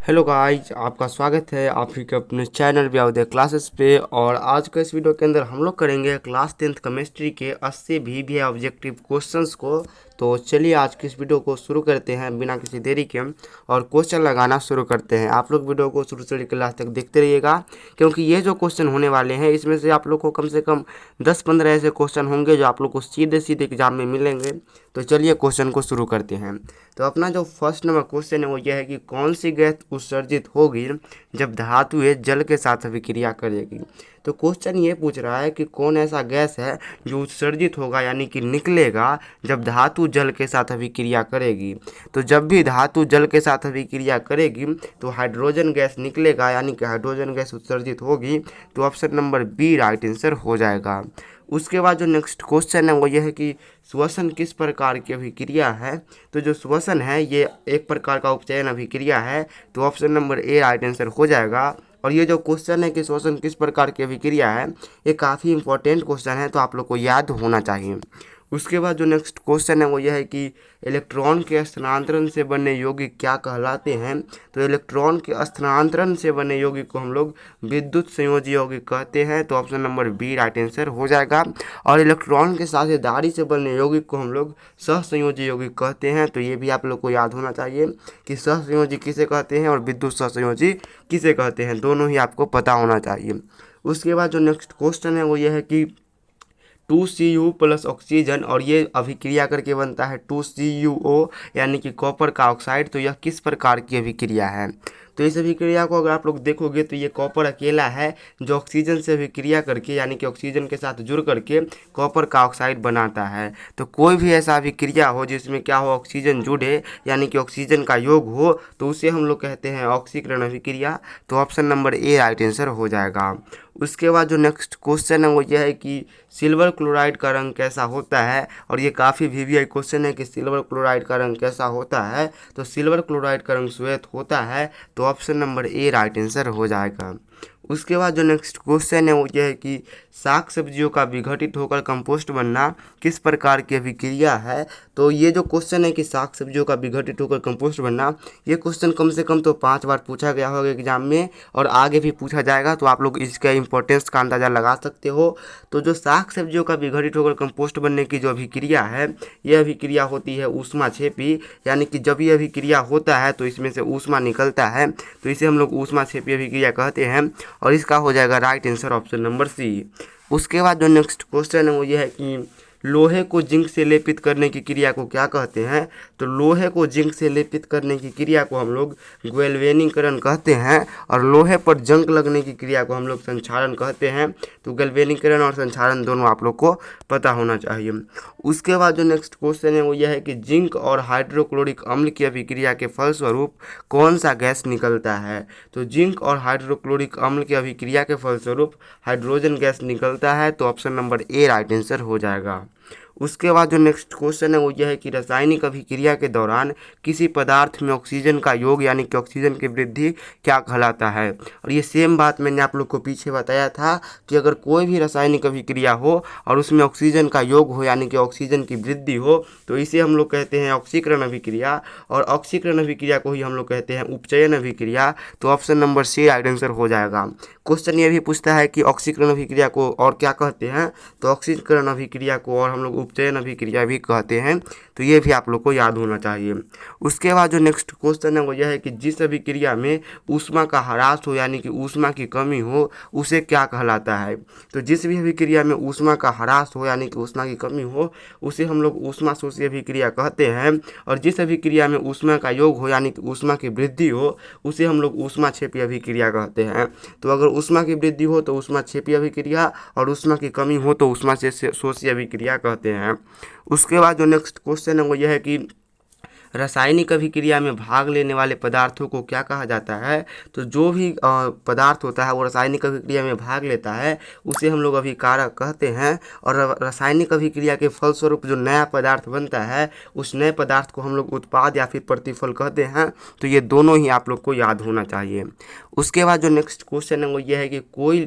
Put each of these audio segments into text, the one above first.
Hello guys, आपका स्वागत है आप ही के अपने चैनल व्यावदय क्लासेस पे। और आज के इस वीडियो के अंदर हम लोग करेंगे क्लास 10th केमिस्ट्री के 80 भी ऑब्जेक्टिव क्वेश्चंस को। तो चलिए आज की इस वीडियो को शुरू करते हैं बिना किसी देरी के और क्वेश्चन लगाना शुरू करते हैं। आप लोग वीडियो को शुरू से लेकर लास्ट तक देखते रहिएगा, क्योंकि ये जो क्वेश्चन होने वाले हैं इसमें से आप लोग को कम से कम 10-15 ऐसे क्वेश्चन होंगे जो आप लोग को सीधे सीधे एग्जाम में मिलेंगे। तो चलिए क्वेश्चन को शुरू करते हैं। तो अपना जो फर्स्ट नंबर क्वेश्चन है वो यह है कि कौन सी गैस उत्सर्जित होगी जब धातुएं जल के साथ अभिक्रिया करेगी। तो क्वेश्चन ये पूछ रहा है कि कौन ऐसा गैस है जो उत्सर्जित होगा यानी कि निकलेगा जब धातु जल के साथ अभिक्रिया करेगी। तो जब भी धातु जल के साथ अभिक्रिया करेगी तो हाइड्रोजन गैस निकलेगा यानी कि हाइड्रोजन गैस उत्सर्जित होगी। तो option number B right answer हो जाएगा। उसके बाद जो नेक्स्ट क्वेश्चन है वो ये है कि श्वसन किस प्रकार की अभिक्रिया है। तो जो श्वसन है ये एक प्रकार का उपचयन अभिक्रिया है। तो option number A right answer हो जाएगा। और ये जो क्वेश्चन है कि श्वसन किस प्रकार की अभिक्रिया है ये काफ़ी इंपॉर्टेंट क्वेश्चन है, तो आप लोग को याद होना चाहिए। उसके बाद जो नेक्स्ट क्वेश्चन है वो यह है कि इलेक्ट्रॉन के स्थानांतरण से बने यौगिक क्या कहलाते हैं। तो इलेक्ट्रॉन के स्थानांतरण से बने यौगिक को हम लोग विद्युत संयोजी यौगिक कहते हैं। तो option number B right answer हो जाएगा। और इलेक्ट्रॉन के साझेदारी से बने यौगिक को हम लोग सहसंयोजी यौगिक कहते हैं। तो ये भी आप लोग को याद होना चाहिए कि सहसंयोजी किसे कहते हैं और विद्युत सहसंयोजी किसे कहते हैं, दोनों ही आपको पता होना चाहिए। उसके बाद जो नेक्स्ट क्वेश्चन है वो ये है कि 2Cu प्लस ऑक्सीजन और ये अभिक्रिया करके बनता है 2CuO यानी कि कॉपर का ऑक्साइड। तो यह किस प्रकार की अभिक्रिया है। तो इस अभिक्रिया को अगर आप लोग देखोगे तो ये कॉपर अकेला है जो ऑक्सीजन से अभिक्रिया करके यानी कि ऑक्सीजन के साथ जुड़ करके कॉपर का ऑक्साइड बनाता है। तो कोई भी ऐसा अभिक्रिया हो जिसमें क्या हो ऑक्सीजन जुड़े यानी कि ऑक्सीजन का योग हो तो उसे हम लोग कहते हैं ऑक्सीकरण अभिक्रिया। तो option number A right answer हो जाएगा। उसके बाद जो नेक्स्ट क्वेश्चन है वो यह है कि सिल्वर क्लोराइड का रंग कैसा होता है। और ये काफ़ी वीवीआई क्वेश्चन है कि सिल्वर क्लोराइड का रंग कैसा होता है। तो सिल्वर क्लोराइड का रंग श्वेत होता है। तो option number A right answer हो जाएगा। उसके बाद जो नेक्स्ट क्वेश्चन है वो ये है कि साग सब्जियों का विघटित होकर कंपोस्ट बनना किस प्रकार की अभिक्रिया है। तो ये जो क्वेश्चन है कि साग सब्जियों का विघटित होकर कंपोस्ट बनना, ये क्वेश्चन कम से कम तो 5 बार पूछा गया होगा एग्जाम में और आगे भी पूछा जाएगा। तो आप लोग इसका इंपॉर्टेंस का अंदाज़ा लगा सकते हो। तो जो साग सब्जियों का विघटित होकर कंपोस्ट बनने की जो अभिक्रिया है यह अभिक्रिया होती है ऊष्माक्षेपी, यानी कि जब ये अभिक्रिया होता है तो इसमें से ऊष्मा निकलता है। तो इसे हम लोग ऊष्माक्षेपी अभिक्रिया कहते हैं और इसका हो जाएगा right answer option number C. उसके बाद जो नेक्स्ट क्वेश्चन है वो ये है कि लोहे को जिंक से लेपित करने की क्रिया को क्या कहते हैं। तो लोहे को जिंक से लेपित करने की क्रिया को हम लोग गैल्वेनीकरण कहते हैं और लोहे पर जंग लगने की क्रिया को हम लोग संक्षारण कहते हैं। तो गैल्वेनीकरण और संक्षारण दोनों आप लोग को पता होना चाहिए। उसके बाद जो नेक्स्ट क्वेश्चन है वो यह है कि जिंक और हाइड्रोक्लोरिक अम्ल की अभिक्रिया के फलस्वरूप कौन सा गैस निकलता है। तो जिंक और हाइड्रोक्लोरिक अम्ल की अभिक्रिया के फलस्वरूप हाइड्रोजन गैस निकलता है। तो option number A right answer हो जाएगा। उसके बाद जो नेक्स्ट क्वेश्चन है वो यह है कि रासायनिक अभिक्रिया के दौरान किसी पदार्थ में ऑक्सीजन का योग यानी कि ऑक्सीजन की वृद्धि क्या कहलाता है। और ये सेम बात मैंने आप लोग को पीछे बताया था कि अगर कोई भी रासायनिक अभिक्रिया हो और उसमें ऑक्सीजन का योग हो यानी कि ऑक्सीजन की वृद्धि हो तो इसे हम लोग कहते हैं ऑक्सीकरण अभिक्रिया। और ऑक्सीकरण अभिक्रिया को ही हम लोग कहते हैं उपचयन अभिक्रिया। तो option number C right answer हो जाएगा। क्वेश्चन ये भी पूछता है कि ऑक्सीकरण अभिक्रिया को और क्या कहते हैं। तो ऑक्सीकरण अभिक्रिया को और हम लोग उपचयन अभिक्रिया भी कहते हैं। तो ये भी आप लोग को याद होना चाहिए। उसके बाद जो नेक्स्ट क्वेश्चन है वो यह है कि जिस अभिक्रिया में ऊष्मा का ह्रास हो यानी कि ऊष्मा की कमी हो उसे क्या कहलाता है। तो जिस भी अभिक्रिया में ऊष्मा का ह्रास हो यानी कि ऊष्मा की कमी हो उसे हम लोग ऊष्मा शोषी अभिक्रिया कहते हैं। और जिस अभिक्रिया में ऊष्मा का योग हो यानी कि ऊष्मा की वृद्धि हो उसे हम लोग ऊष्माक्षेपी अभिक्रिया कहते हैं। तो अगर ऊष्मा की वृद्धि हो तो ऊष्माक्षेपी अभिक्रिया और ऊष्मा की कमी हो तो ऊष्मा से शोषी अभिक्रिया कहते हैं। उसके बाद जो नेक्स्ट क्वेश्चन है वो यह है कि रासायनिक अभिक्रिया में भाग लेने वाले पदार्थों को क्या कहा जाता है। तो जो भी पदार्थ होता है वो रासायनिक अभिक्रिया में भाग लेता है उसे हम लोग अभिकारक कहते हैं। और रासायनिक अभिक्रिया के फलस्वरूप जो नया पदार्थ बनता है उस नए पदार्थ को हम लोग उत्पाद या फिर प्रतिफल कहते हैं। तो ये दोनों ही आप लोग को याद होना चाहिए। उसके बाद जो नेक्स्ट क्वेश्चन है वो ये है कि कोई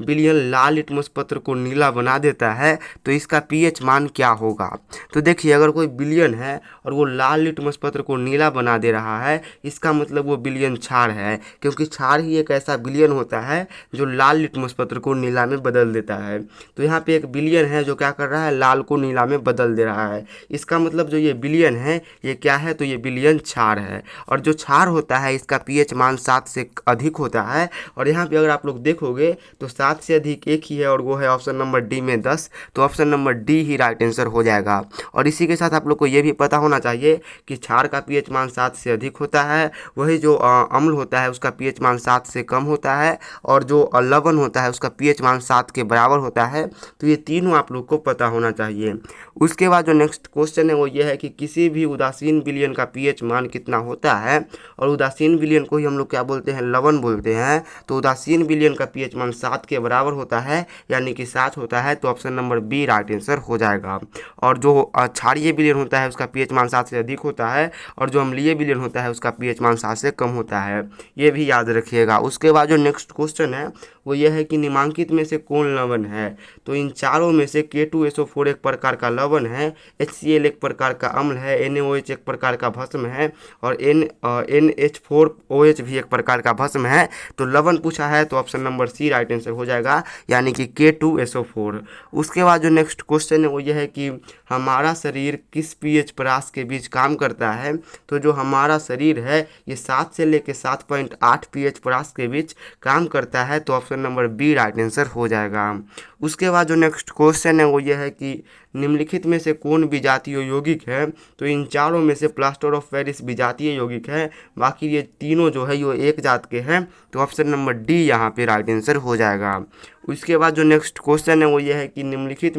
विलयन लाल लिटमस पत्र को नीला बना देता है तो इसका पीएच मान क्या होगा। तो देखिए अगर कोई विलयन है और वो लाल लिटमस पत्र को नीला बना दे रहा है, इसका मतलब वो विलयन क्षार है, क्योंकि क्षार ही एक ऐसा विलयन होता है जो लाल लिटमस पत्र को नीला में बदल देता है। तो यहाँ पे एक विलयन है जो क्या कर रहा है, लाल को नीला में बदल दे रहा है। इसका मतलब जो ये विलयन है ये क्या है, तो ये विलयन क्षार है। और जो क्षार होता है इसका पीएच मान 7 से अधिक होता है। और यहाँ पे अगर आप लोग देखोगे तो 7 से अधिक एक ही है और वो है ऑप्शन नंबर डी में 10। तो ऑप्शन नंबर डी ही राइट आंसर हो जाएगा। और इसी के साथ आप लोग को ये भी पता होना चाहिए कि क्षार का पीएच मान 7 से अधिक होता है, वही जो अम्ल होता है उसका पीएच मान 7 से कम होता है, और जो लवण होता है उसका पीएच मान 7 के बराबर होता है। तो ये तीनों आप लोग को पता होना चाहिए। उसके बाद जो नेक्स्ट क्वेश्चन है वो ये है कि किसी भी उदासीन विलयन का पीएच मान कितना होता है। और उदासीन विलयन को ही हम लोग क्या बोलते हैं, लवण बोलते हैं। तो उदासीन विलयन का पीएच मान 7 के बराबर होता है, यानी कि 7 होता है। तो option number B right answer हो जाएगा। और जो क्षारीय विलयन होता है उसका पीएच मान 7 से अधिक होता है, और जो अम्लीय विलयन होता है उसका पीएच मान 7 से कम होता है। ये भी याद रखिएगा। उसके बाद जो नेक्स्ट क्वेश्चन है वो यह है कि निम्नलिखित में से कौन लवण है। तो इन चारों में से K2SO4 एक प्रकार का लवण है, HCl एक प्रकार का अम्ल है, NaOH एक प्रकार का भस्म है, और NH4OH भी एक प्रकार का भस्म है। तो लवण पूछा है तो option number C right answer हो जाएगा, यानी कि K2SO4। उसके बाद जो नेक्स्ट क्वेश्चन है वो यह है कि हमारा शरीर किस पीएच परास के बीच काम करता है। तो जो हमारा शरीर है ये 7 से लेकर 7.8 पीएच परास के बीच काम करता है। तो option number B right answer हो जाएगा। उसके बाद जो नेक्स्ट क्वेश्चन है वो यह है कि निम्नलिखित में से कौन विजातीय यौगिक है। तो इन चारों में से प्लास्टर ऑफ पेरिस विजातीय यौगिक है, बाकी ये तीनों जो है ये एक जात के हैं। तो ऑप्शन नंबर डी यहाँ पे राइट आंसर हो जाएगा। उसके बाद जो नेक्स्ट क्वेश्चन है वो यह है कि निम्नलिखित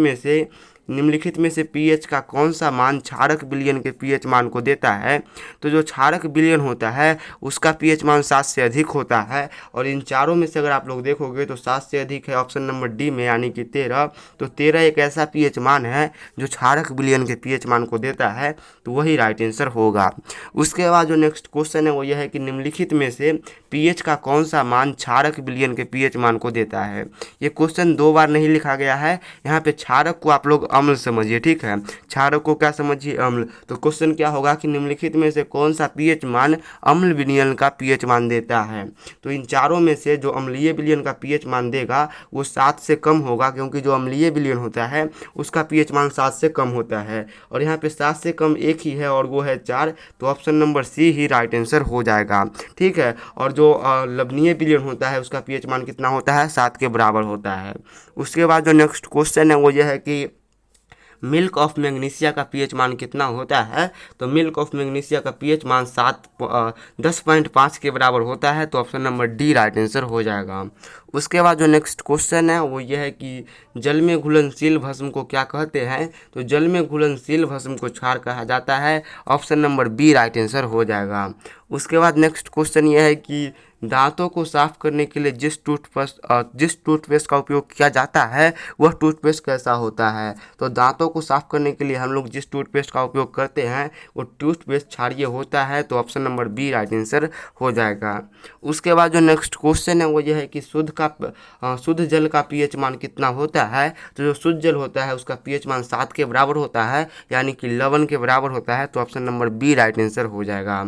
में से पीएच का कौन सा मान क्षारक विलयन के पीएच मान को देता है। तो जो क्षारक विलयन होता है उसका पीएच मान 7 से अधिक होता है। और इन चारों में से अगर आप लोग देखोगे तो 7 से अधिक है ऑप्शन नंबर डी में, यानी कि 13। तो 13 एक ऐसा पीएच मान है जो क्षारक विलयन के पीएच मान को देता है। तो वही राइट आंसर होगा। उसके बाद जो नेक्स्ट क्वेश्चन है वो यह है कि निम्नलिखित में से पीएच का कौन सा मान क्षारक विलयन के पीएच मान को देता है। ये क्वेश्चन 2 बार नहीं लिखा गया है। यहाँ पे क्षारक को आप लोग अम्ल समझिए, ठीक है, क्षारक को क्या समझिए, अम्ल। तो क्वेश्चन क्या होगा कि निम्नलिखित में से कौन सा पीएच मान अम्ल विलयन का पीएच मान देता है। तो इन चारों में से जो अम्लीय विलयन का पीएच मान देगा वो 7 से कम होगा, क्योंकि जो अम्लीय विलयन होता है उसका पीएच मान 7 से कम होता है। और यहाँ पे 7 से कम एक ही है और वो है 4। तो ऑप्शन नंबर सी ही राइट आंसर हो जाएगा, ठीक है। और जो लवणीय विलयन होता है उसका पीएच मान कितना होता है, 7 के बराबर होता है। उसके बाद जो नेक्स्ट क्वेश्चन है वो यह है कि मिल्क ऑफ मैग्नीशिया का पीएच मान कितना होता है। तो मिल्क ऑफ मैग्नीशिया का पीएच मान 10.5 के बराबर होता है। तो option number D right answer हो जाएगा। उसके बाद जो नेक्स्ट क्वेश्चन है वो यह है कि जल में घुलनशील भस्म को क्या कहते हैं। तो जल में घुलनशील भस्म को क्षार कहा जाता है। Option number B right answer हो जाएगा। उसके बाद नेक्स्ट क्वेश्चन यह है कि दांतों को साफ करने के लिए जिस टूथपेस्ट का उपयोग किया जाता है वह टूथपेस्ट कैसा होता है। तो दांतों को साफ करने के लिए हम लोग जिस टूथपेस्ट का उपयोग करते हैं वो टूथपेस्ट क्षारीय होता है। तो option number B right answer हो जाएगा। उसके बाद जो नेक्स्ट क्वेश्चन है वो यह है कि शुद्ध जल का पीएच मान कितना होता है। तो जो शुद्ध जल होता है उसका पीएच मान 7 के बराबर होता है, यानी कि लवण के बराबर होता है। तो option number B right answer हो जाएगा।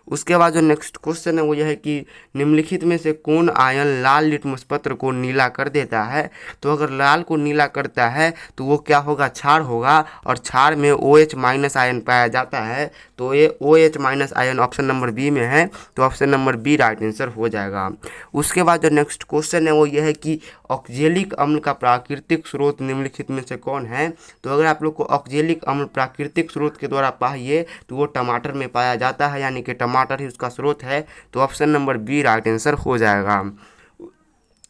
उसके बाद जो नेक्स्ट क्वेश्चन है वो यह है कि निम्नलिखित में से कौन आयन लाल लिटमस पत्र को नीला कर देता है। तो अगर लाल को नीला करता है तो वो क्या होगा, क्षार होगा। और क्षार में OH माइनस आयन पाया जाता है। तो ये OH minus ion option number B में है। तो option number B right answer हो जाएगा। उसके बाद जो नेक्स्ट क्वेश्चन है वो यह है कि ऑक्जेलिक अम्ल का प्राकृतिक स्रोत निम्नलिखित में से कौन है। तो अगर आप लोग को ऑक्जेलिक अम्ल प्राकृतिक स्रोत के द्वारा पाइए तो वो टमाटर में पाया जाता है, यानी कि टमाटर ही उसका स्रोत है। तो option number B right answer हो जाएगा।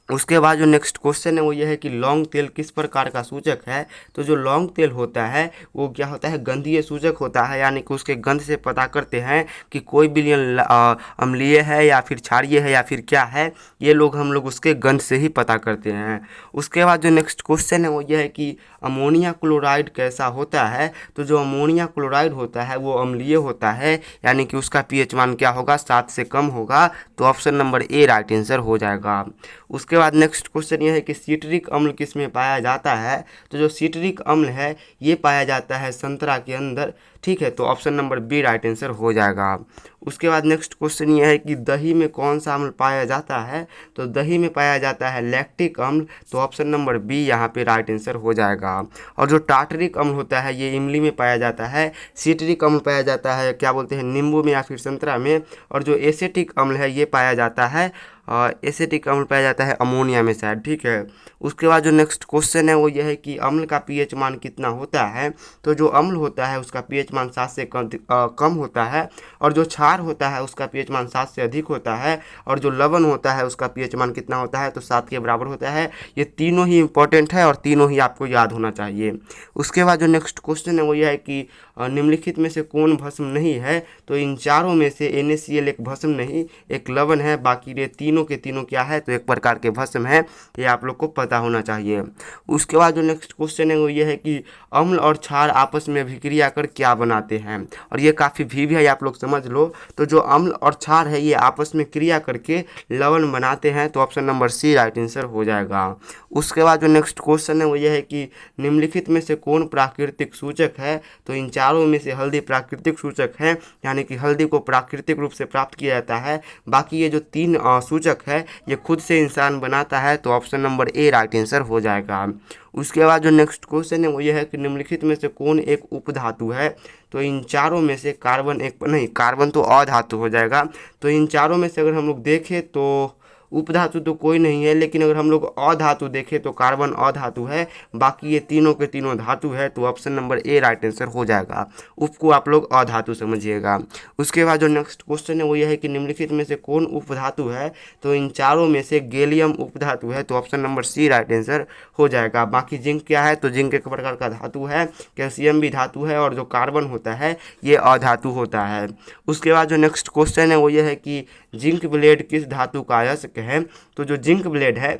उसके बाद जो नेक्स्ट क्वेश्चन है वो ये है कि लौंग तेल किस प्रकार का सूचक है। तो जो लौंग तेल होता है वो क्या होता है, गंधीय सूचक होता है, यानी कि उसके गंध से पता करते हैं कि कोई विलयन अम्लीय है या फिर क्षारीय है या फिर क्या है, ये लोग हम लोग उसके गंध से ही पता करते हैं। उसके बाद जो नेक्स्ट क्वेश्चन है वो ये है कि अमोनिया क्लोराइड कैसा होता है। तो जो अमोनिया क्लोराइड होता है वो अम्लीय होता है, यानी कि उसका पीएच मान क्या होगा, 7 से कम होगा। तो option number A right answer हो जाएगा। उसके बाद नेक्स्ट क्वेश्चन ये है कि सिट्रिक अम्ल किस में पाया जाता है। तो जो सिट्रिक अम्ल है ये पाया जाता है संतरा के अंदर, ठीक है। तो option number B right answer हो जाएगा। उसके बाद नेक्स्ट क्वेश्चन ये है कि दही में कौन सा अम्ल पाया जाता है। तो दही में पाया जाता है लैक्टिक अम्ल। तो ऑप्शन नंबर बी यहाँ पे राइट आंसर हो जाएगा। और जो टार्टरिक अम्ल होता है ये इमली में पाया जाता है। सिट्रिक अम्ल पाया जाता है क्या बोलते हैं, नींबू में या फिर संतरा में। और जो एसेटिक अम्ल है ये पाया जाता है एसिटिक अम्ल पाया जाता है अमोनिया में शायद, ठीक है। उसके बाद जो नेक्स्ट क्वेश्चन है वो ये है कि अम्ल का पीएच मान कितना होता है। तो जो अम्ल होता है उसका पीएच मान 7 से कम होता है। और जो क्षार होता है उसका पीएच मान 7 से अधिक होता है। और जो लवण होता है उसका पीएच मान कितना होता है, तो 7 के बराबर होता है। ये तीनों ही इंपॉर्टेंट है और तीनों ही आपको याद होना चाहिए। उसके बाद जो नेक्स्ट क्वेश्चन है वो ये है कि निम्नलिखित में से कौन भस्म नहीं है। तो इन चारों में से NaCl एक भस्म नहीं, एक लवण है, बाकी ये तीनों के तीनों क्या है, तो एक प्रकार के भस्म है। ये आप लोग को पता होना चाहिए। उसके बाद जो नेक्स्ट क्वेश्चन है वो ये है कि अम्ल और क्षार आपस में अभिक्रिया कर क्या बनाते हैं। और ये काफ़ी भी है, आप लोग समझ लो। तो जो अम्ल और क्षार है ये आपस में क्रिया करके लवण बनाते हैं। तो option number C right answer हो जाएगा। उसके बाद जो नेक्स्ट क्वेश्चन है वो ये है कि निम्नलिखित में से कौन प्राकृतिक सूचक है। तो इन चारों में से हल्दी प्राकृतिक सूचक है, यानी कि हल्दी को प्राकृतिक रूप से प्राप्त किया जाता है। बाकी ये जो 3 सूचक है ये खुद से इंसान बनाता है। तो option number A right answer हो जाएगा। उसके बाद जो नेक्स्ट क्वेश्चन है वो ये है कि निम्नलिखित में से कौन एक उपधातु है। तो इन चारों में से कार्बन एक नहीं, कार्बन तो अधातु हो जाएगा। तो इन चारों में से अगर हम लोग देखें तो उपधातु तो कोई नहीं है, लेकिन अगर हम लोग अधातु देखें तो कार्बन अधातु है। बाकी ये तीनों के तीनों धातु है। तो option number A right answer हो जाएगा। उप को आप लोग अधातु समझिएगा। उसके बाद जो नेक्स्ट क्वेश्चन है वो ये है कि निम्नलिखित में से कौन उपधातु है। तो इन चारों में से गैलियम उपधातु है। तो option number C right answer हो जाएगा। बाकी जिंक क्या है, तो जिंक एक प्रकार का धातु है, कैल्शियम भी धातु है, और जो कार्बन होता है ये अधातु होता है। उसके बाद जो नेक्स्ट क्वेश्चन है वो ये है कि जिंक ब्लेड किस धातु का अयस्क है। तो जो जिंक ब्लेड है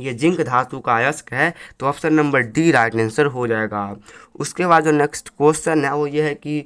ये जिंक धातु का अयस्क है। तो option number D right answer हो जाएगा। उसके बाद जो नेक्स्ट क्वेश्चन है वो ये है कि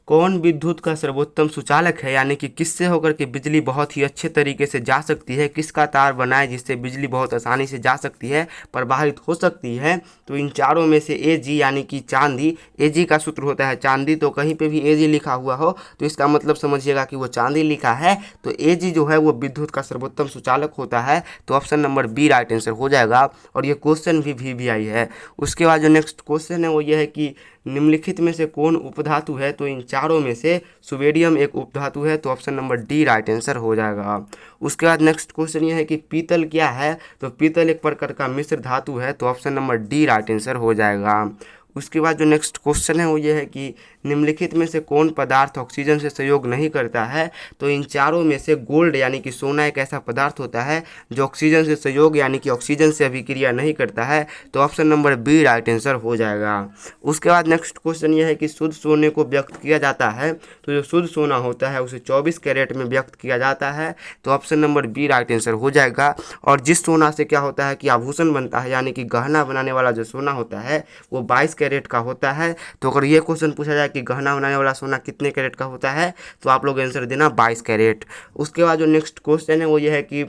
कौन विद्युत का सर्वोत्तम सुचालक है, यानी कि किससे होकर के बिजली बहुत ही अच्छे तरीके से जा सकती है, किसका तार बनाए जिससे बिजली बहुत आसानी से जा सकती है, प्रवाहित हो सकती है। तो इन चारों में से Ag यानी कि चांदी, Ag का सूत्र होता है चांदी। तो कहीं पे भी Ag लिखा हुआ हो तो इसका मतलब समझिएगा कि वो चांदी लिखा है। तो Ag जो है वो विद्युत का सर्वोत्तम सुचालक होता है। तो option number B right answer हो जाएगा। और ये क्वेश्चन भी आई है। उसके बाद जो नेक्स्ट क्वेश्चन है वो ये है कि निम्नलिखित में से कौन उपधातु है। तो इन चारों में से सोडियम एक उपधातु है। तो option number D right answer हो जाएगा। उसके बाद नेक्स्ट क्वेश्चन ये है कि पीतल क्या है। तो पीतल एक प्रकार का मिश्र धातु है। तो option number D right answer हो जाएगा। उसके बाद जो नेक्स्ट क्वेश्चन है वो ये है कि निम्नलिखित में से कौन पदार्थ ऑक्सीजन से सहयोग नहीं करता है। तो इन चारों में से गोल्ड यानी कि सोना एक ऐसा पदार्थ होता है जो ऑक्सीजन से सहयोग यानी कि ऑक्सीजन से अभिक्रिया नहीं करता है। तो option number B right answer हो जाएगा। उसके बाद नेक्स्ट क्वेश्चन ये है कि शुद्ध सोने को व्यक्त किया जाता है। तो जो शुद्ध सोना होता है उसे 24 कैरेट में व्यक्त किया जाता है। तो option number B right answer हो जाएगा। और जिस सोना से क्या होता है कि आभूषण बनता है, यानी कि गहना बनाने वाला जो सोना होता है वो 22 कैरेट का होता है। तो अगर ये क्वेश्चन पूछा जाए कि गहना बनाने वाला सोना कितने कैरेट का होता है, तो आप लोग आंसर देना 22 कैरेट। उसके बाद जो नेक्स्ट क्वेश्चन है वो ये है कि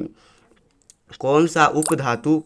कौन सा उपधातु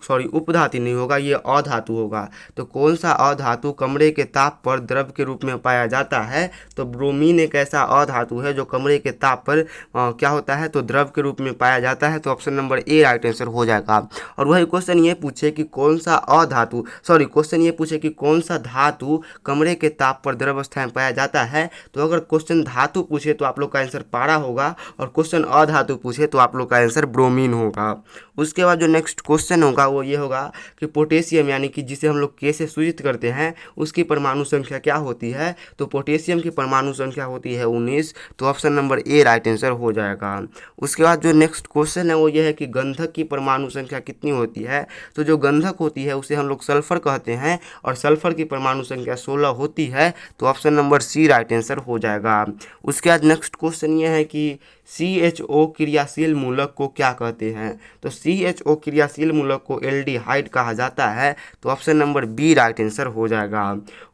नहीं होगा, ये अधातु होगा। तो कौन सा अधातु कमरे के ताप पर द्रव के रूप में पाया जाता है। तो ब्रोमीन एक ऐसा अधातु है जो कमरे के ताप पर क्या होता है, तो द्रव के रूप में पाया जाता है। तो option number A right answer हो जाएगा। और वही क्वेश्चन ये पूछे कि क्वेश्चन ये पूछे कि कौन सा धातु कमरे के ताप पर द्रव अवस्था में पाया जाता है। तो अगर क्वेश्चन धातु पूछे तो आप लोग का आंसर पारा होगा, और क्वेश्चन अधातु पूछे तो आप लोग का आंसर ब्रोमीन होगा। उसके उसके बाद जो नेक्स्ट क्वेश्चन होगा वो ये होगा कि पोटेशियम यानी कि जिसे हम लोग के से सूचित करते हैं उसकी परमाणु संख्या क्या होती है। तो पोटेशियम की परमाणु संख्या होती है 19। तो option number A right answer हो जाएगा। उसके बाद जो नेक्स्ट क्वेश्चन है वो ये है कि गंधक की परमाणु संख्या कितनी होती है। तो जो गंधक होती है उसे हम लोग सल्फर कहते हैं और सल्फर की परमाणु संख्या 16 होती है। तो option number C right answer हो जाएगा। उसके बाद नेक्स्ट क्वेश्चन ये है कि CHO क्रियाशील मूलक को क्या कहते हैं। तो CHO क्रियाशील मूलक को एल्डिहाइड कहा जाता है। तो option number B right answer हो जाएगा।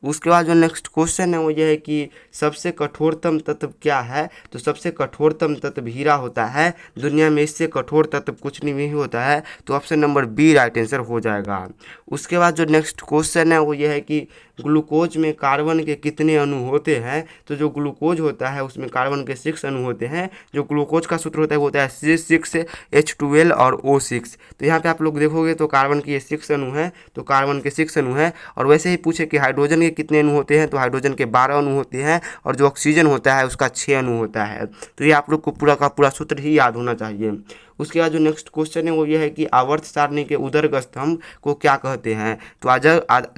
उसके बाद जो नेक्स्ट क्वेश्चन है वो ये है कि सबसे कठोरतम तत्व क्या है। तो सबसे कठोरतम तत्व हीरा होता है। दुनिया में इससे कठोर तत्व कुछ नहीं होता है। तो option number B right answer हो जाएगा। उसके बाद जो नेक्स्ट क्वेश्चन है वो ये है कि ग्लूकोज में कार्बन के कितने अणु होते हैं। तो जो ग्लूकोज होता है उसमें कार्बन के 6 अणु होते हैं। जो ग्लूकोज का सूत्र होता है वो होता है C6H12 और O6। तो यहाँ पे आप लोग देखोगे तो कार्बन के ये 6 अणु हैं। तो कार्बन के 6 अणु हैं। और वैसे ही पूछे कि हाइड्रोजन के कितने अणु होते हैं। तो हाइड्रोजन के 12 अणु होते हैं और जो ऑक्सीजन होता है उसका 6 अणु होता है। तो ये आप लोग को पूरा का पूरा सूत्र ही याद होना चाहिए। उसके बाद जो नेक्स्ट क्वेश्चन है वो ये है कि आवर्त सारणी के उदर्ग स्तंभ को क्या कहते हैं। तो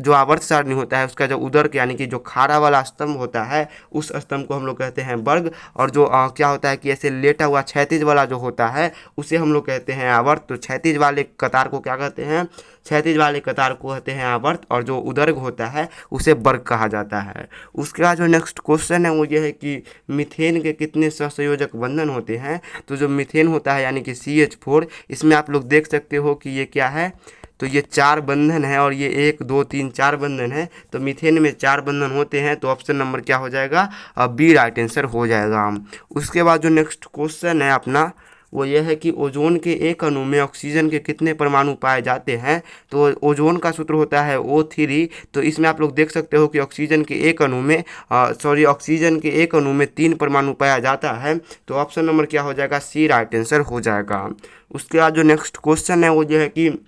जो आवर्त सारणी होता है उसका जो उदर्ग यानी कि जो खाड़ा वाला स्तंभ होता है उस स्तंभ को हम लोग कहते हैं वर्ग। और जो क्या होता है कि ऐसे लेटा हुआ क्षैतिज वाला जो होता है उसे हम लोग कहते हैं आवर्त। तो क्षैतिज वाले कतार को क्या कहते हैं, क्षैतिज वाले कतार को कहते हैं आवर्त और जो उदर्ग होता है उसे वर्ग कहा जाता है। उसके बाद जो नेक्स्ट क्वेश्चन है वो ये है कि मीथेन के कितने सहसंयोजक बंधन होते हैं। तो जो मीथेन होता है यानी कि CH4 इसमें आप लोग देख सकते हो कि ये क्या है। तो ये 4 बंधन है और ये 1 2 3 4 बंधन है। तो मीथेन में 4 बंधन होते हैं। तो ऑप्शन नंबर क्या हो जाएगा, बी राइट आंसर हो जाएगा। उसके बाद जो नेक्स्ट क्वेश्चन है अपना वो यह है कि ओजोन के एक अणु में ऑक्सीजन के कितने परमाणु पाए जाते हैं। तो ओजोन का सूत्र होता है O3। तो इसमें आप लोग देख सकते हो कि ऑक्सीजन के एक अणु में ऑक्सीजन के एक अणु में 3 परमाणु पाया जाता है। तो ऑप्शन नंबर क्या हो जाएगा, सी राइट आंसर हो जाएगा। उसके बाद जो नेक्स्ट क्वेश्चन है वो ये है कि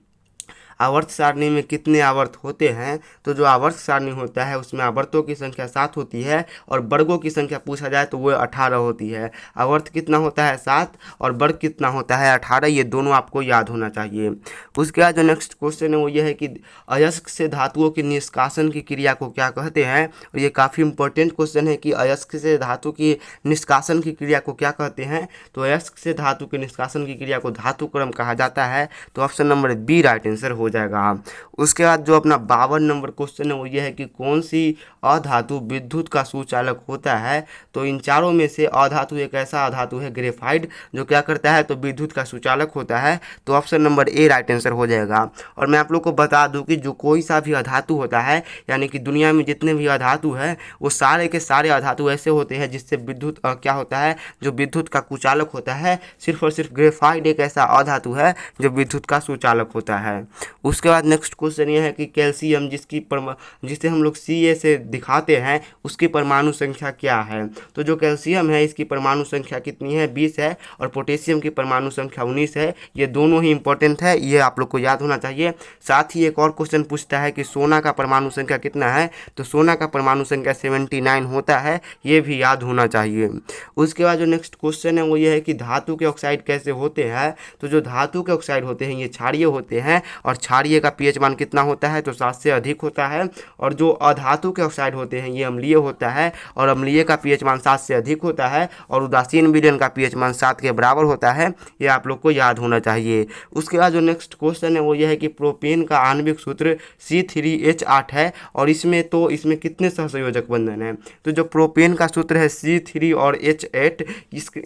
आवर्त सारणी में कितने आवर्त होते हैं। तो जो आवर्त सारणी होता है उसमें आवर्तों की संख्या 7 होती है और वर्गों की संख्या पूछा जाए तो वो 18 होती है। आवर्त कितना होता है 7 और वर्ग कितना होता है 18। ये दोनों आपको याद होना चाहिए। उसके बाद जो नेक्स्ट क्वेश्चन है वो ये है कि अयस्क से धातुओं की निष्कासन की क्रिया को क्या कहते हैं। और ये काफ़ी इंपॉर्टेंट क्वेश्चन है कि अयस्क से धातु की निष्कासन की क्रिया को क्या कहते हैं। तो अयस्क से धातु के निष्कासन की क्रिया को धातुक्रम कहा जाता है। तो option number B right answer हो जाएगा। उसके बाद जो अपना 52 नंबर क्वेश्चन है वो ये है कि कौन सी अधातु विद्युत का सुचालक होता है। तो इन चारों में से अधातु एक ऐसा अधातु है ग्रेफाइट जो क्या करता है तो विद्युत का सुचालक होता है। तो option number A right answer हो जाएगा। और मैं आप लोग को बता दूं कि जो कोई सा भी अधातु होता है यानी कि दुनिया में जितने भी अधातु है वो सारे के सारे अधातु ऐसे होते हैं जिससे विद्युत क्या होता है जो विद्युत का कुचालक होता है। सिर्फ और सिर्फ ग्रेफाइट एक ऐसा अधातु है जो विद्युत का सुचालक होता है। उसके बाद नेक्स्ट क्वेश्चन ये है कि कैल्शियम जिसे हम लोग Ca से दिखाते हैं उसकी परमाणु संख्या क्या है। तो जो कैल्शियम है इसकी परमाणु संख्या कितनी है, 20 है। और पोटेशियम की परमाणु संख्या 19 है। ये दोनों ही इंपॉर्टेंट है, ये आप लोग को याद होना चाहिए। साथ ही एक और क्वेश्चन पूछता है कि सोना का परमाणु संख्या कितना है। तो सोना का परमाणु संख्या 79 होता है, ये भी याद होना चाहिए। उसके बाद जो नेक्स्ट क्वेश्चन है वो ये है कि धातु के ऑक्साइड कैसे होते हैं। तो जो धातु के ऑक्साइड होते हैं ये क्षारीय होते हैं और क्षारीय का pH मान कितना होता है तो 7 से अधिक होता है। और जो अधातु के ऑक्साइड होते हैं ये अम्लीय होता है और अम्लीय का pH मान 7 से अधिक होता है और उदासीन विलयन का pH मान 7 के बराबर होता है। ये आप लोग को याद होना चाहिए। उसके बाद जो नेक्स्ट क्वेश्चन है वो ये है कि प्रोपेन का आणविक सूत्र C3H8 है और इसमें कितने सहसंयोजक बंधन हैं। तो जो प्रोपेन का सूत्र है C3 और H8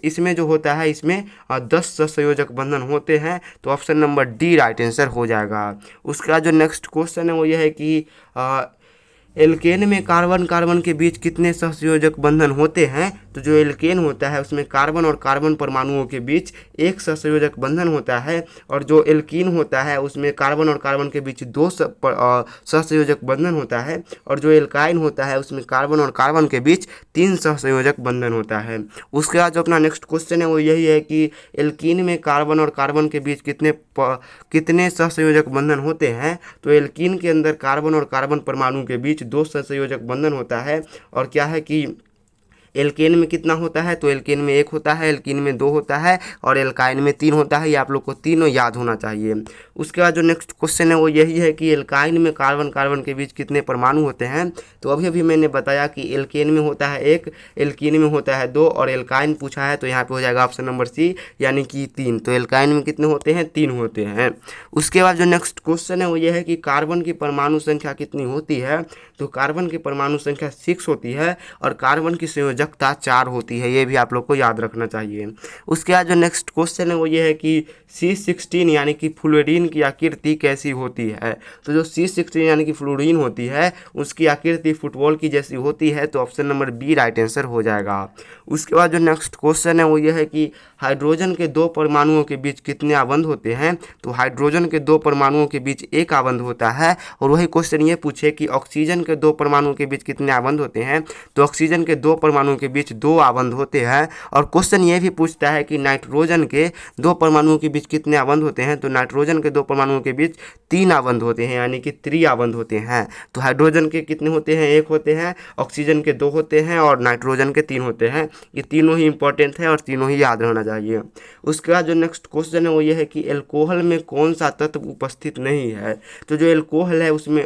इसमें जो होता है इसमें 10 सहसंयोजक बंधन होते हैं। तो option number D right answer हो जाएगा। उसके बाद जो नेक्स्ट क्वेश्चन है वो ये है कि एल्केन में कार्बन कार्बन के बीच कितने सहसंयोजक बंधन होते हैं। तो जो एल्केन होता है उसमें कार्बन और कार्बन परमाणुओं के बीच एक सहसंयोजक बंधन होता है। और जो एल्कीन होता है उसमें कार्बन और कार्बन के बीच 2 सहसंयोजक बंधन होता है। और जो एल्काइन होता है उसमें कार्बन और कार्बन के बीच 3 सहसंयोजक बंधन होता है। उसके बाद जो अपना नेक्स्ट क्वेश्चन है वो यही है कि एल्कीन में कार्बन और कार्बन के बीच कितने सहसंयोजक बंधन होते हैं। तो एल्कीन के अंदर कार्बन और कार्बन परमाणु के बीच 2 सहसंयोजक बंधन होता है। और क्या है कि एल्केन में कितना होता है, तो एल्केन में 1 होता है, एल्कीन में 2 होता है और एल्काइन में 3 होता है। ये आप लोग को तीनों याद होना चाहिए। उसके बाद जो नेक्स्ट क्वेश्चन है वो यही है कि एल्काइन में कार्बन कार्बन के बीच कितने परमाणु होते हैं। तो अभी अभी मैंने बताया कि एल्केन में होता है 1, एल्कीन में होता है 2 और एल्काइन पूछा है तो यहाँ पे हो जाएगा ऑप्शन नंबर सी यानी कि 3। तो एल्काइन में कितने होते हैं, 3 होते हैं। उसके बाद जो नेक्स्ट क्वेश्चन है वो ये है कि कार्बन की परमाणु संख्या कितनी होती है। तो कार्बन की परमाणु संख्या 6 होती है और कार्बन की संयोजकता 4 होती है। ये भी आप लोग को याद रखना चाहिए। उसके बाद जो नेक्स्ट क्वेश्चन है वो ये है कि C16 यानी कि फ्लोरीन की आकृति कैसी होती है। तो जो C16 यानी कि फ्लोरीन होती है उसकी आकृति फुटबॉल की जैसी होती है। तो option number B right answer हो जाएगा। उसके बाद जो नेक्स्ट क्वेश्चन है वो ये है कि हाइड्रोजन के 2 परमाणुओं के बीच कितने आबंध होते हैं। तो हाइड्रोजन के 2 परमाणुओं के बीच 1 आबंध होता है। और वही क्वेश्चन ये पूछे कि ऑक्सीजन के 2 परमाणुओं के बीच कितने आबंध होते हैं। तो ऑक्सीजन के 2 परमाणुओं के बीच 2 आबंध होते हैं। और क्वेश्चन ये भी पूछता है कि नाइट्रोजन के 2 परमाणुओं के बीच कितने आबंध होते हैं। तो नाइट्रोजन के 2 परमाणुओं के बीच 3 आबंध होते हैं यानी कि 3 आबंध होते हैं। तो हाइड्रोजन के कितने होते हैं, 1 होते हैं, ऑक्सीजन के 2 होते हैं और नाइट्रोजन के 3 होते हैं। ये तीनों ही इंपॉर्टेंट है और तीनों ही याद रहना चाहिए। उसके बाद जो नेक्स्ट क्वेश्चन है वो ये है कि एल्कोहल में कौन सा तत्व उपस्थित नहीं है। तो जो एल्कोहल है उसमें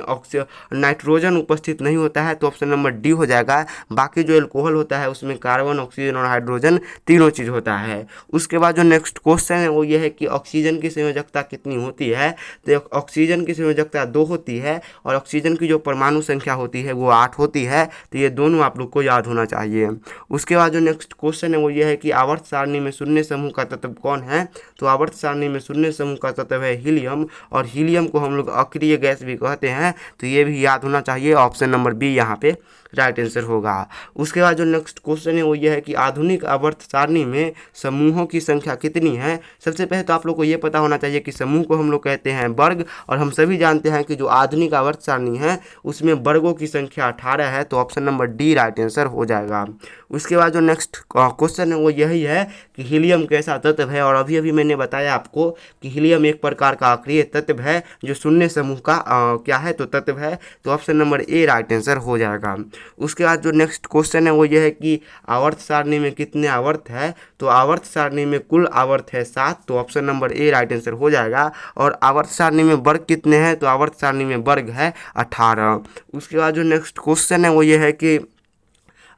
नाइट्रोजन उपस्थित नहीं होता है तो ऑप्शन नंबर डी हो जाएगा। बाकी जो एल्कोहल होता है उसमें कार्बन, ऑक्सीजन और हाइड्रोजन तीनों चीज़ होता है। उसके बाद जो नेक्स्ट क्वेश्चन है वो ये है कि ऑक्सीजन की संयोजकता कितनी होती है। तो ऑक्सीजन की संयोजकता 2 होती है और ऑक्सीजन की जो परमाणु संख्या होती है वो 8 होती है। तो ये दोनों आप लोग को याद होना चाहिए। उसके बाद जो नेक्स्ट क्वेश्चन है वो ये है कि आवर्त सारणी में शून्य समूह का तत्व कौन है। तो आवर्त सारणी में शून्य समूह का तत्व है हीलियम और हीलियम को हम लोग अक्रिय गैस भी कहते हैं। तो ये भी याद होना चाहिए। ऑप्शन नंबर बी यहाँ पे राइट आंसर होगा। उसके बाद जो नेक्स्ट क्वेश्चन है वो ये है कि आधुनिक आवर्त सारणी में समूहों की संख्या कितनी है। सबसे पहले तो आप लोग को ये पता होना चाहिए कि समूह को हम लोग कहते हैं वर्ग और हम सभी जानते हैं कि जो आधुनिक आवर्त सारणी है उसमें वर्गों की संख्या 18 है। तो option number D right answer हो जाएगा। उसके बाद जो नेक्स्ट क्वेश्चन है वो यही है कि हीलियम कैसा तत्व है। और अभी अभी मैंने बताया आपको कि हीलियम एक प्रकार का अक्रिय तत्व है जो शून्य समूह का क्या है तो तत्व है। तो option number A right answer हो जाएगा। उसके बाद जो नेक्स्ट क्वेश्चन है वो ये है कि आवर्त सारणी में कितने आवर्त है। तो आवर्त सारणी में कुल आवर्त है 7। तो option number A right answer हो जाएगा। और आवर्त सारणी में वर्ग कितने हैं। तो आवर्त सारणी में वर्ग है 18। उसके बाद जो नेक्स्ट क्वेश्चन है वो ये है कि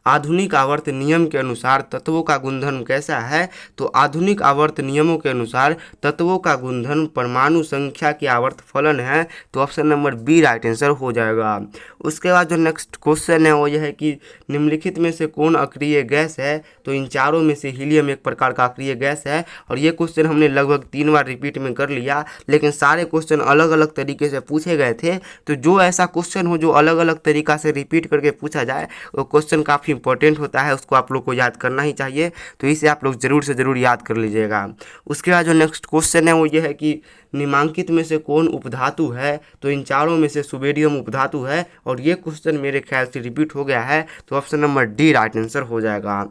आधुनिक आवर्त नियम के अनुसार तत्वों का गुणधर्म कैसा है। तो आधुनिक आवर्त नियमों के अनुसार तत्वों का गुणधर्म परमाणु संख्या की आवर्त फलन है। तो option number B right answer हो जाएगा। उसके बाद जो नेक्स्ट क्वेश्चन है वो यह है कि निम्नलिखित में से कौन अक्रिय गैस है। तो इन चारों में से हीलियम एक प्रकार का अक्रिय गैस है। और ये क्वेश्चन हमने लगभग 3 बार रिपीट में कर लिया लेकिन सारे क्वेश्चन अलग अलग तरीके से पूछे गए थे। तो जो ऐसा क्वेश्चन हो जो अलग अलग तरीका से रिपीट करके पूछा जाए वो क्वेश्चन काफ़ी इंपॉर्टेंट होता है, उसको आप लोग को याद करना ही चाहिए। तो इसे आप लोग ज़रूर से ज़रूर याद कर लीजिएगा। उसके बाद जो नेक्स्ट क्वेश्चन है वो ये है कि निम्नांकित में से कौन उपधातु है। तो इन चारों में से सुबेरियम उपधातु है और ये क्वेश्चन मेरे ख्याल से रिपीट हो गया है। तो option number D right answer हो जाएगा।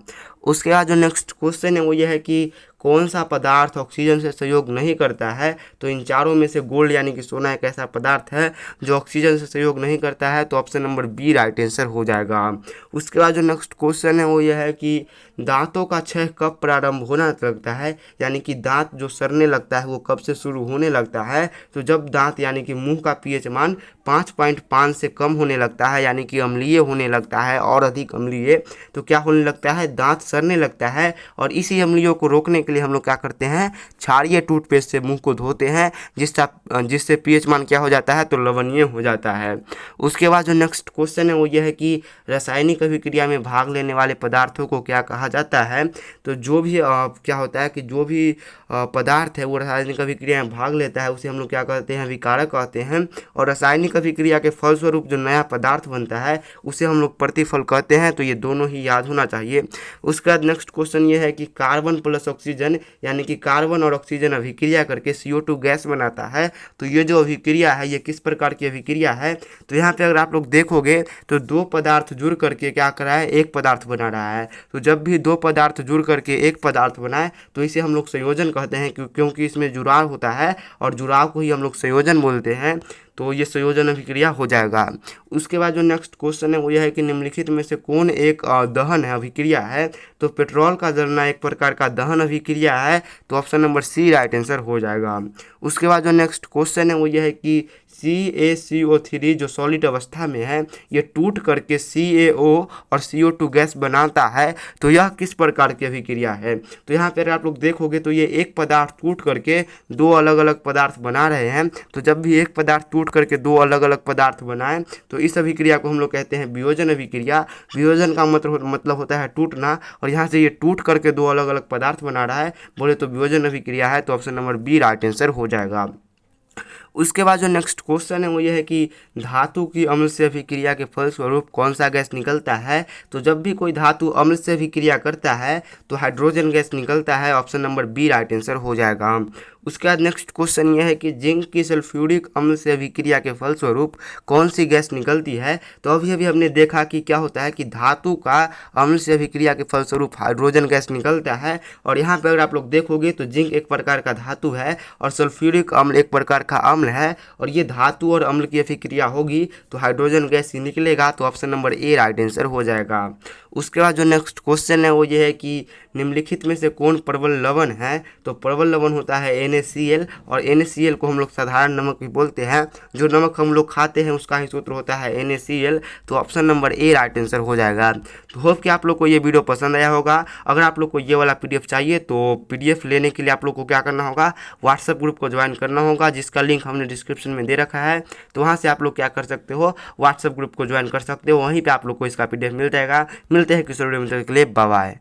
उसके बाद जो नेक्स्ट क्वेश्चन है वो ये है कि कौन सा पदार्थ ऑक्सीजन से सहयोग नहीं करता है। तो इन चारों में से गोल्ड यानी कि सोना एक ऐसा पदार्थ है जो ऑक्सीजन से सहयोग नहीं करता है। तो option number B right answer हो जाएगा। उसके बाद जो नेक्स्ट क्वेश्चन है वो यह है कि दांतों का क्षय कब प्रारंभ होना लगता है। यानी कि दांत जो सड़ने लगता है वो कब से शुरू होने लगता है। तो जब दांत यानी कि मुंह का पीएच मान 5.5 से कम होने लगता है यानी कि अम्लीय होने लगता है और अधिक अम्लीय, तो क्या होने लगता है, दांत सड़ने लगता है। और इसी अम्लियों को रोकने के लिए हम लोग क्या करते हैं, क्षारीय टूथपेस्ट से मुंह को धोते हैं जिससे पीएच मान क्या हो जाता है, तो लवणीय हो जाता है। उसके बाद जो नेक्स्ट क्वेश्चन है वो ये है कि रासायनिक अभिक्रिया में भाग लेने वाले पदार्थों को क्या कहा जाता है। तो जो भी क्या होता है कि जो भी पदार्थ है वो रासायनिक अभिक्रिया में भाग लेता है उसे हम लोग क्या कहते हैं, विकारक कहते हैं। और रासायनिक अभिक्रिया के फलस्वरूप जो नया पदार्थ बनता है उसे हम लोग प्रतिफल कहते हैं। तो ये दोनों ही याद होना चाहिए। उसके बाद नेक्स्ट क्वेश्चन ये है कि कार्बन प्लस ऑक्सीजन यानी कि कार्बन और ऑक्सीजन अभिक्रिया करके CO2 गैस बनाता है। तो ये जो अभिक्रिया है ये किस प्रकार की अभिक्रिया है। तो यहाँ पे अगर आप लोग देखोगे तो 2 पदार्थ जुड़ करके क्या कर रहा है, एक पदार्थ बना रहा है। तो जब भी 2 पदार्थ जुड़ करके एक पदार्थ बनाए तो इसे हम लोग संयोजन कहते हैं क्योंकि इसमें जुड़ाव होता है और जुड़ाव को ही हम लोग संयोजन बोलते हैं। तो ये संयोजन अभिक्रिया हो जाएगा। उसके बाद जो नेक्स्ट क्वेश्चन है वो यह है कि निम्नलिखित में से कौन एक दहन है अभिक्रिया है। तो पेट्रोल का जलना एक प्रकार का दहन अभिक्रिया है, तो option number C right answer हो जाएगा। उसके बाद जो नेक्स्ट क्वेश्चन है वो यह है कि CaCO3 जो सॉलिड अवस्था में है ये टूट करके CaO और CO2 गैस बनाता है, तो यह किस प्रकार की अभिक्रिया है। तो यहाँ पर आप लोग देखोगे तो ये एक पदार्थ टूट करके दो अलग अलग पदार्थ बना रहे हैं। तो जब भी एक पदार्थ टूट करके दो अलग अलग पदार्थ बनाए तो इस अभिक्रिया को हम लोग कहते हैं वियोजन अभिक्रिया। वियोजन का मतलब होता है टूटना, और यहाँ से ये टूट करके दो अलग अलग पदार्थ बना रहा है, बोले तो वियोजन अभिक्रिया है, तो option number B right answer हो जाएगा। उसके बाद जो नेक्स्ट क्वेश्चन है वो ये है कि धातु की अम्ल से अभिक्रिया के फलस्वरूप कौन सा गैस निकलता है। तो जब भी कोई धातु अम्ल से अभिक्रिया करता है तो हाइड्रोजन गैस निकलता है, option number B right answer हो जाएगा। उसके बाद नेक्स्ट क्वेश्चन यह है कि जिंक की सल्फ्यूरिक अम्ल से अभिक्रिया के फलस्वरूप कौन सी गैस निकलती है। तो अभी अभी हमने देखा कि क्या होता है कि धातु का अम्ल से अभिक्रिया के फलस्वरूप हाइड्रोजन गैस निकलता है, और यहाँ पर अगर आप लोग देखोगे तो जिंक एक प्रकार का धातु है और सल्फ्यूरिक अम्ल एक प्रकार का अम्ल है, और ये धातु और अम्ल की अभिक्रिया होगी तो हाइड्रोजन गैस ही निकलेगा, तो option number A right answer हो जाएगा। उसके बाद जो नेक्स्ट क्वेश्चन है वो ये है कि निम्नलिखित में से कौन प्रबल लवण है। तो प्रबल लवण होता है NaCl, और NaCl को हम लोग साधारण नमक भी बोलते हैं। जो नमक हम लोग खाते हैं उसका ही सूत्र होता है NaCl, तो option number A right answer हो जाएगा। तो होप कि आप लोग को ये वीडियो पसंद आया होगा। अगर आप लोग को ये वाला PDF चाहिए तो PDF लेने के लिए आप लोग को क्या करना होगा, व्हाट्सएप ग्रुप को ज्वाइन करना होगा, जिसका लिंक हमने डिस्क्रिप्शन में दे रखा है। तो वहाँ से आप लोग क्या कर सकते हो, व्हाट्सएप ग्रुप को ज्वाइन कर सकते हो, वहीं पर आप लोग को इसका PDF मिल जाएगा। मिलते हैं किसी वीडियो में, के लिए बाय बाय।